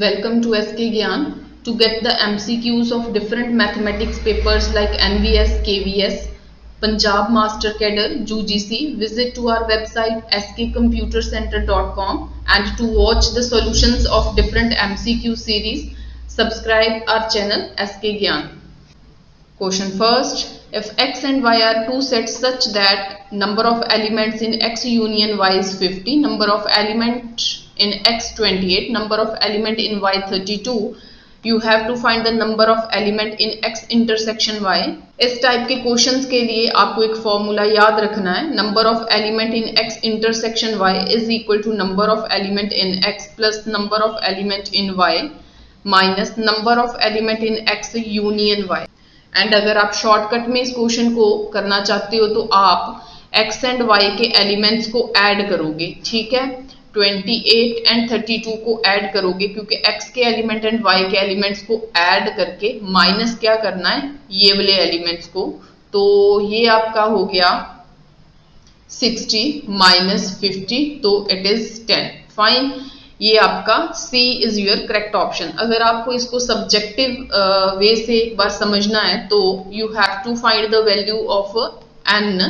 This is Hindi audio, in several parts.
welcome to SK Gyan. To get the MCQs of different mathematics papers like NVS, KVS, Punjab Master Cadre, UGC, visit to our website skcomputercenter.com, and to watch the solutions of different MCQ series, subscribe our channel SK Gyan. Question first. If x and y are two sets such that number of elements in x union y is 50, number of element in x 28, number of element in y 32, you have to find the number of element in x intersection y. इस टाइप के क्वेश्चंस के लिए आपको एक फॉर्मूला याद रखना है. Number of element in x intersection y is equal to number of element in x plus number of element in y minus number of element in x union y. And अगर आप शॉर्टकट में इस क्वेश्चन को करना चाहते हो तो आप x एंड y के एलिमेंट्स को ऐड करोगे. ठीक है, 28 एंड 32 को ऐड करोगे क्योंकि x के एलिमेंट एंड y के एलिमेंट्स को ऐड करके माइनस क्या करना है, ये वाले एलिमेंट्स को. तो ये आपका हो गया 60 माइनस 50, तो इट इज 10. फाइन, ये आपका C is your correct option. अगर आपको इसको सब्जेक्टिव वे से एक बार समझना है तो you have to find the value of n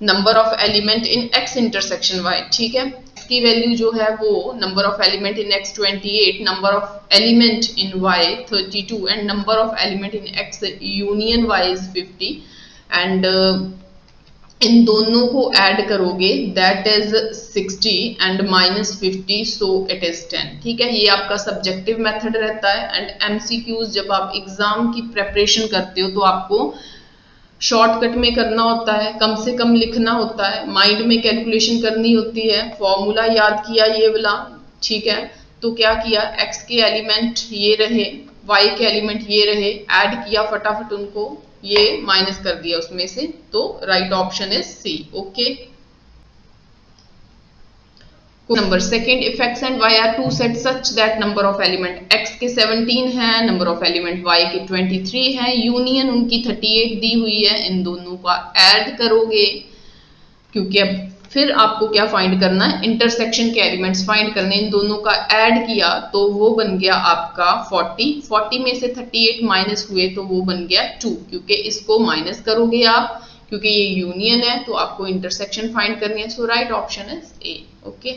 number of element in x intersection y. ठीक है, की वैल्यू जो है वो number of element in x 28, number of element in y 32 and number of element in x union y is 50. And इन दोनों को ऐड करोगे that is 60 and minus 50, so it is 10. ठीक है, ये आपका सब्जेक्टिव मेथड रहता है. एंड एमसीक्यूज जब आप एग्जाम की प्रेपरेशन करते हो तो आपको शॉर्टकट में करना होता है, कम से कम लिखना होता है, माइंड में कैलकुलेशन करनी होती है. फॉर्मूला याद किया ये वाला. ठीक है, तो क्या किया, x के एलिमेंट ये रहे, y के एलिमेंट ये रहे, ऐड किया फटाफट उनको, ये माइनस कर दिया उसमें से, तो right option is C. Okay. Number second. If x and y are two sets such that number of element x के 17 है, नंबर ऑफ एलिमेंट y के 23 है, यूनियन उनकी 38 दी हुई है, इन दोनों का ऐड करोगे क्योंकि अब फिर आपको क्या फाइंड करना है, इंटरसेक्शन के एलिमेंट्स फाइंड करने. इन दोनों का ऐड किया तो वो बन गया आपका 40 में से 38 माइनस हुए तो वो बन गया 2, क्योंकि इसको माइनस करोगे आप क्योंकि ये यूनियन है तो आपको इंटरसेक्शन फाइंड करनी है. So right option is A. Okay.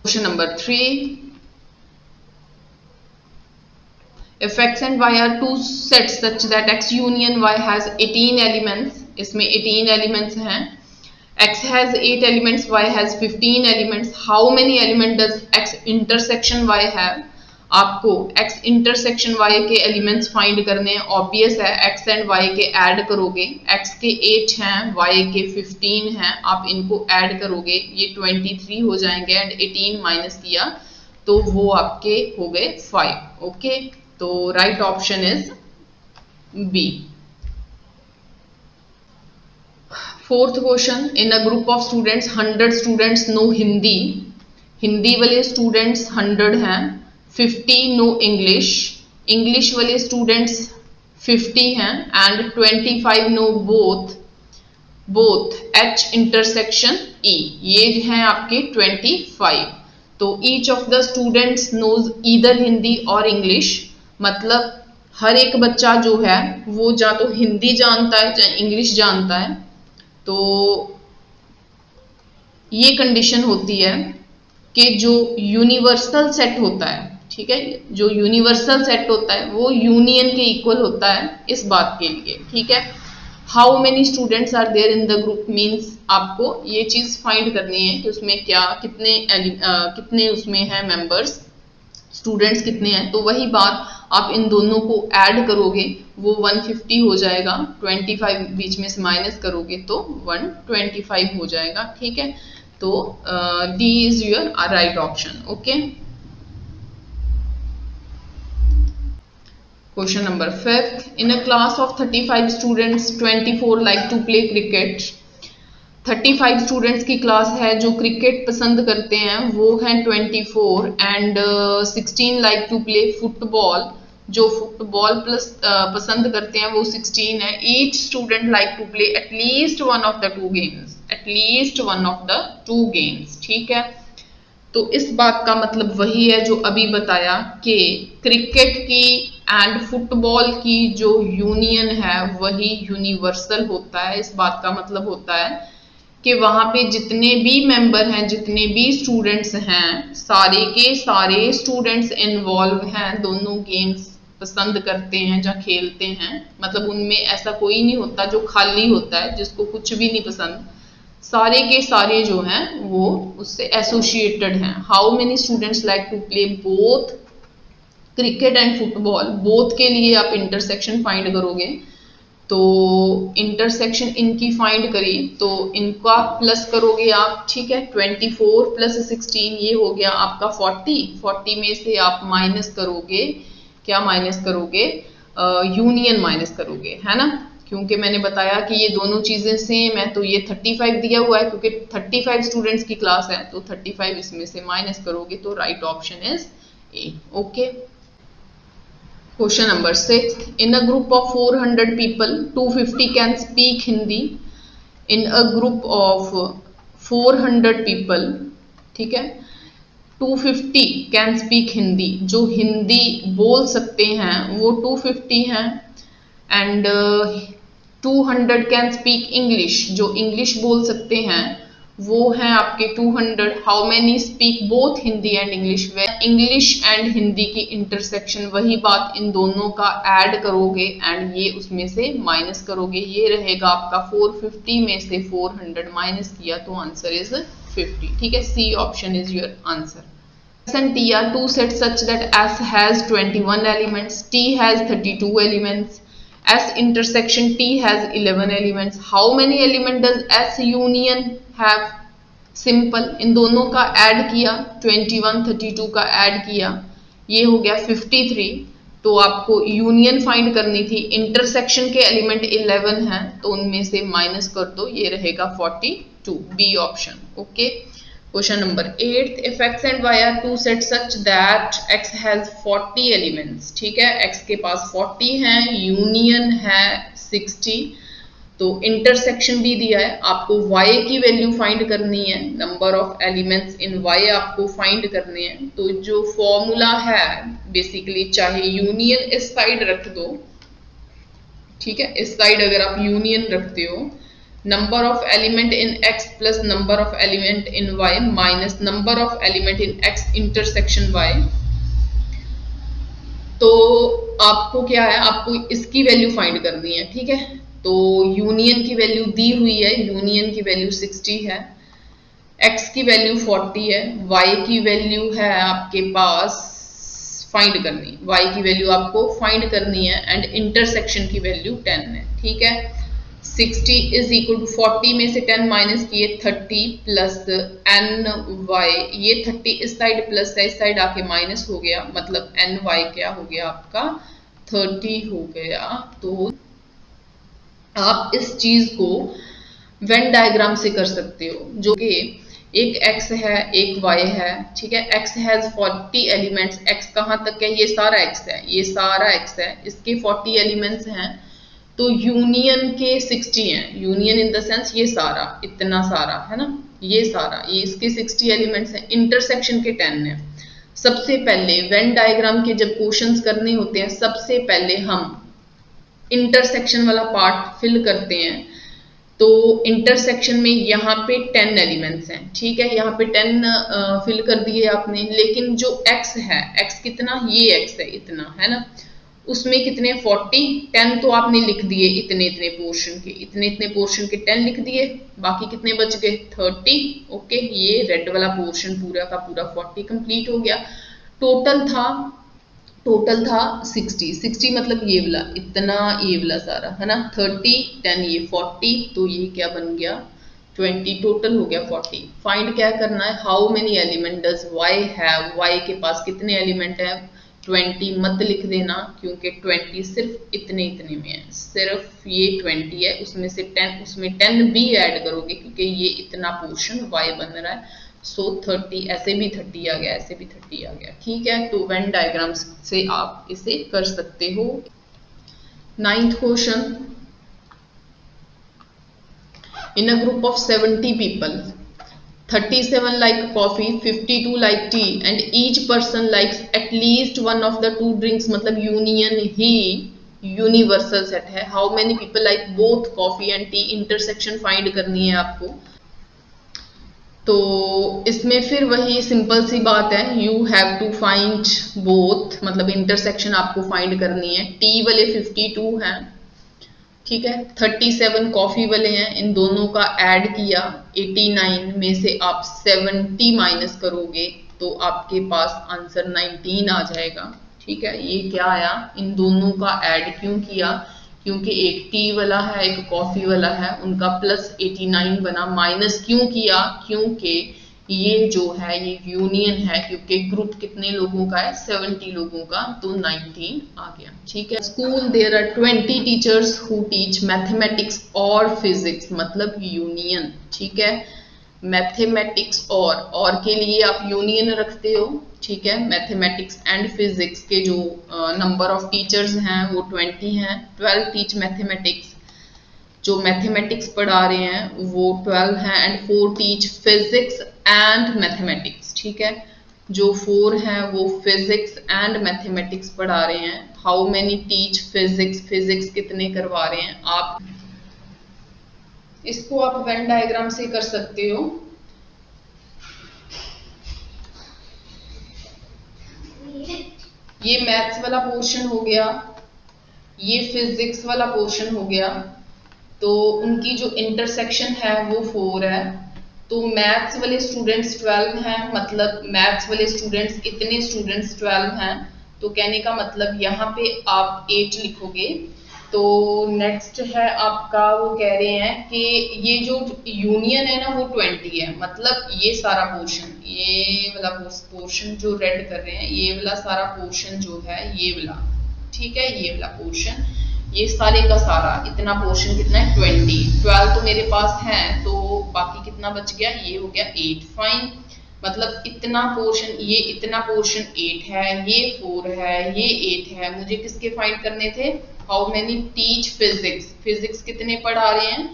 Question number 3. If x and y are two sets such that x union y has 18 elements, इसमें 18 elements हैं, x has 8 elements, y has 15 elements, how many elements does x intersection y have? आपको x intersection y के elements find करने हैं. ऑब्वियस है, x and y के ऐड करोगे, x के 8 हैं, y के 15 हैं, आप इनको ऐड करोगे, ये 23 हो जाएंगे एंड 18 माइनस किया तो वो आपके हो गए 5. ओके, तो right option is B. Fourth question. In a group of students 100 students know Hindi. Hindi वाले स्टूडेंट्स 100 हैं, 50 नो इंग्लिश. इंग्लिश वाले स्टूडेंट्स 50 हैं and 25 know both H intersection E. ये हैं आपके 25. तो each of the students knows either Hindi और इंग्लिश. मतलब हर एक बच्चा जो है वो या तो हिंदी जानता है या इंग्लिश जानता है. तो ये कंडीशन होती है कि जो यूनिवर्सल सेट होता है, ठीक है, जो यूनिवर्सल सेट होता है वो यूनियन के इक्वल होता है इस बात के लिए. ठीक है, how many students are there in the group means आपको ये चीज फाइंड करनी है कि उसमें क्या कितने उसमें है मेंबर्स, स्टूडेंट्स कितने हैं. तो वही बात आप इन दोनों को ऐड करोगे वो 150 हो जाएगा, 25 बीच में से माइनस करोगे तो 125 हो जाएगा. ठीक है, तो D is your right option. Okay. Question number 5. In a class of 35 students, 24 like to play cricket. 35 students की क्लास है जो क्रिकेट पसंद करते हैं, वो हैं 24 and 16 like to play football. जो फुटबॉल प्लस पसंद करते हैं वो 16 है. Each student like to play at least one of the two games. ठीक है, तो इस बात का मतलब वही है जो अभी बताया कि क्रिकेट की एंड फुटबॉल की जो यूनियन है वही यूनिवर्सल होता है। इस बात का मतलब होता है कि वहां पे जितने भी मेंबर हैं, जितने भी स्टूडेंट्स हैं, सारे के सारे स्टूडेंट्स इन्वॉल्व हैं, दोनों गेम्स पसंद करते हैं या खेलते हैं। मतलब उनमें ऐसा कोई नहीं होता जो खाली होता है, जिसको कुछ भी नहीं पसंद। सारे के सारे जो हैं वो उससे एसोसिएटेड हैं। How many students like to play both cricket and football, both के लिए आप इंटरसेक्शन फाइंड करोगे। तो इंटरसेक्शन इनकी फाइंड करी तो इनका प्लस करोगे आप, ठीक है। 24 प्लस 16 ये हो गया आपका 40 में से आप माइनस करोगे, क्या माइनस करोगे, यूनियन माइनस करोगे, है ना। क्योंकि मैंने बताया कि ये दोनों चीजें सेम है, तो ये 35 दिया हुआ है क्योंकि 35 स्टूडेंट्स की क्लास है, तो 35 इसमें से माइनस करोगे तो right option is A. Okay. Question number 6. In a group of 400 people, 250 can speak Hindi. In a group of 400 people, ठीक है, 250 कैन स्पीक हिंदी, जो हिंदी बोल सकते हैं वो 250 हैं। एंड 200 कैन स्पीक इंग्लिश, जो इंग्लिश बोल सकते हैं वो हैं आपके 200। How many speak both Hindi and English, way English and Hindi की इंटरसेक्शन, वही बात इन दोनों का ऐड करोगे एंड ये उसमें से माइनस करोगे, ये रहेगा आपका 450 में से 400 माइनस किया तो आंसर इज 50, ठीक है। C option is your answer. S and T are two sets such that S has 21 elements, T has 32 elements. S intersection T has 11 elements. How many elements does S union have? Simple, इन दोनों का ऐड किया, 21 32 का ऐड किया, ये हो गया 53। तो आपको यूनियन फाइंड करनी थी, इंटरसेक्शन के एलिमेंट 11 हैं तो उनमें से माइनस कर दो, ये रहेगा 42, B option. Okay. Question number 8. If x and y are two sets such that x has 40 elements, ठीक है, x के पास 40 हैं, यूनियन है 60, तो इंटरसेक्शन भी दिया है, आपको y की वैल्यू फाइंड करनी है, number of elements in y आपको फाइंड करने हैं। तो जो फॉर्मूला है बेसिकली, चाहे यूनियन इस साइड रख दो, ठीक है, इस साइड अगर आप यूनियन रखते हो, number of element in x plus number of element in y minus number of element in x intersection y, तो आपको क्या है, आपको इसकी वैल्यू फाइंड करनी है, ठीक है। तो यूनियन की वैल्यू दी हुई है, यूनियन की वैल्यू 60 है, x की वैल्यू 40 है, y की वैल्यू है आपके पास फाइंड करनी, y की वैल्यू आपको फाइंड करनी है एंड इंटरसेक्शन की वैल्यू 10 है, ठीक है। 60 इज इक्वल टू 40 में से 10 माइनस किए 30 प्लस एन वाई, ये 30 इस साइड प्लस है, इस साइड आके माइनस हो गया, मतलब एन वाई क्या हो गया आपका 30 हो गया। तो आप इस चीज को वेन डायग्राम से कर सकते हो, जो कि एक x है एक y है, ठीक है। x हैज 40 एलिमेंट्स, x कहाँ तक है, ये सारा x है, ये सारा x है, इसके 40 एलिमेंट्स हैं, तो यूनियन के 60 हैं, यूनियन इन द सेंस ये सारा, इतना सारा है ना, ये सारा, ये इसके 60 एलिमेंट्स हैं, इंटरसेक्शन के 10 हैं। सबसे पहले वेन डायग्राम के जब क्वेश्चंस करने होते हैं, सबसे पहले हम इंटरसेक्शन वाला पार्ट फिल करते हैं। तो इंटरसेक्शन में यहाँ पे 10 एलिमेंट्स हैं, ठीक है, यहाँ पे 10 फिल कर दिए आपने, लेकिन जो x है, x कितना, ये x है इतना, है ना, उसमें कितने 40, 10 तो आपने लिख दिए, इतने इतने पोर्शन के, इतने इतने पोर्शन के 10 लिख दिए, बाकी कितने बच गए 30। ओके, ये रेड वाला पोर्शन पूरा का पूरा 40 कंप्लीट हो गया। टोटल था 60 मतलब ये वाला, इतना ये वाला सारा, है ना, 30 10 ये 40, तो ये क्या बन गया 20, टोटल हो गया 40। फाइंड क्या करना है, how many element does y have, y के पास कितने एलिमेंट है, 20 मत लिख देना, क्योंकि 20 सिर्फ इतने इतने में है, सिर्फ ये 20 है, उसमें से 10, उसमें 10 भी ऐड करोगे क्योंकि ये इतना पोर्शन y बन रहा है। सो 30, ऐसे भी 30 आ गया, ऐसे भी 30 आ गया, ठीक है। तो वेन डायग्राम से आप इसे कर सकते हो। 9th question, in a group of 70 people 37 like coffee, 52 like tea and each person likes at least one of the two drinks, मतलब यूनियन ही यूनिवर्सल सेट है. How many people like both coffee and T, intersection find करनी है आपको. तो इसमें फिर वही सिंपल सी बात है, you have to find both, मतलब इंटरसेक्शन आपको फाइंड करनी है. टी वाले 52 हैं, ठीक है, 37 कॉफी वाले हैं, इन दोनों का ऐड किया, 89 में से आप 70 माइनस करोगे तो आपके पास आंसर 19 आ जाएगा. ठीक है, ये क्या आया, इन दोनों का ऐड क्यों किया, क्योंकि एक टी वाला है एक कॉफी वाला है, उनका प्लस 89 बना. माइनस क्यों किया, क्योंकि ये जो है ये यूनियन है, क्योंकि ग्रुप कितने लोगों का है, 70 लोगों का, तो 19 आ गया. ठीक है. School there are 20 teachers who teach mathematics और फिजिक्स, मतलब यूनियन. ठीक है, मैथमेटिक्स और के लिए आप यूनियन रखते हो. ठीक है, मैथमेटिक्स एंड फिजिक्स के जो नंबर ऑफ टीचर्स हैं वो 20 हैं. 12 टीच मैथमेटिक्स, जो मैथमेटिक्स पढ़ा रहे हैं वो 12 हैं, and 4 teach physics and mathematics. ठीक है, जो 4 हैं वो फिजिक्स एंड मैथमेटिक्स पढ़ा रहे हैं. How many teach physics, physics कितने करवा रहे हैं. आप इसको आप वेन डायग्राम से कर सकते हो. ये मैथ्स वाला पोर्शन हो गया, ये फिजिक्स वाला पोर्शन हो गया. तो उनकी जो इंटरसेक्शन है वो 4 है. तो मैथ्स वाले स्टूडेंट्स 12 हैं, मतलब मैथ्स वाले स्टूडेंट्स, इतने स्टूडेंट्स 12 हैं. तो कहने का मतलब यहाँ पे आप 8 लिखोगे. तो नेक्स्ट है आपका, वो कह रहे हैं कि ये जो यूनियन है ना वो 20 है, मतलब ये सारा पोर्शन, ये वाला पोर्शन जो रेड कर रहे हैं, ये वाला सारा पोर्शन जो है ये वाला, ठीक है, ये वाला पोर्शन, ये सारे का सारा इतना पोर्शन कितना है 20. 12 तो मेरे पास है, तो बाकी कितना बच गया, ये हो गया 8. फाइन, मतलब इतना पोर्शन, ये इतना पोर्शन 8 है, ये 4 है, ये 8 है. मुझे किसके फाइंड करने थे, how many teach physics, physics कितने पढ़ा रहे हैं,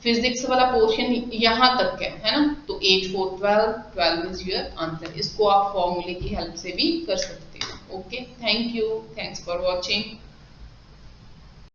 फिजिक्स वाला पोर्शन यहाँ तक है ना. तो 8 4 12, 12 इज योर आंसर. इसको आप फॉर्मूले की हेल्प से भी कर सकते हो. Okay, thank you, thanks for watching.